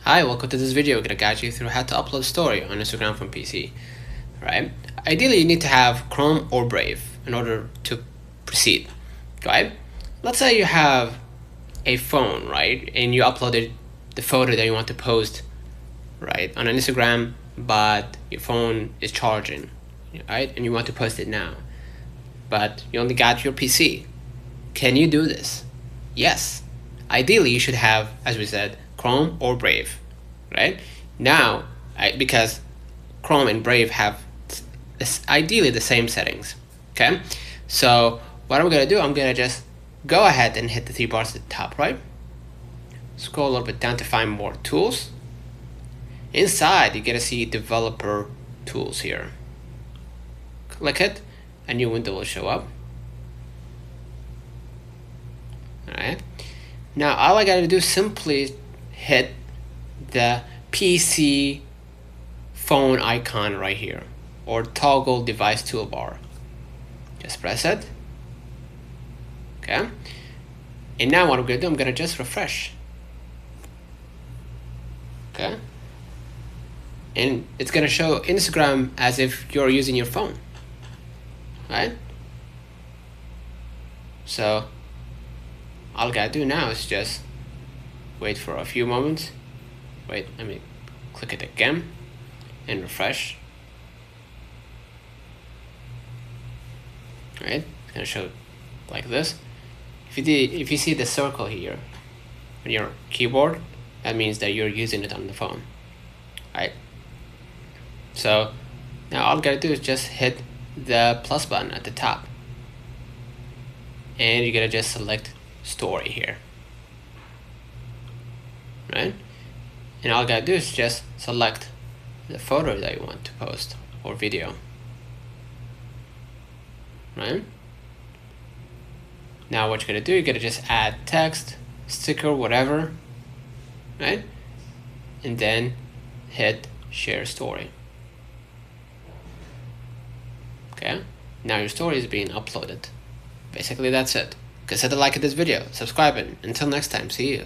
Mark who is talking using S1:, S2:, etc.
S1: Hi, welcome to this video. I'm gonna guide you through how to upload story on Instagram from PC. Right? Ideally, you need to have Chrome or Brave in order to proceed. Right? Let's say you have a phone, right, and you uploaded the photo that you want to post, right, on Instagram, but your phone is charging, right, and you want to post it now, but you only got your PC. Can you do this? Yes. Ideally, you should have, as we said, Chrome or Brave, right? Now, because Chrome and Brave have ideally the same settings, okay? So what I'm gonna do, I'm gonna just go ahead and hit the three bars at the top, right? Scroll a little bit down to find more tools. Inside, you're gonna see developer tools here. Click it, a new window will show up. Alright. Now all I gotta do is simply hit the PC phone icon right here, or toggle device toolbar. Just press it. Okay. And now what I'm gonna do, I'm gonna just refresh. Okay. And it's gonna show Instagram as if you're using your phone. Right? So all I gotta do now is just wait for a few moments. Wait, let me click it again and refresh. Right? It's gonna show like this. If you see the circle here on your keyboard, that means that you're using it on the phone. Right? So now all I gotta do is just hit the plus button at the top, and you're gonna just select story here, right? And all I gotta do is just select the photo that you want to post or video, right? Now what you're gonna do, you're gonna just add text, sticker, whatever, right? And then hit share story. Okay, now your story is being uploaded. Basically that's it. Consider liking this video, subscribing. Until next time, see you.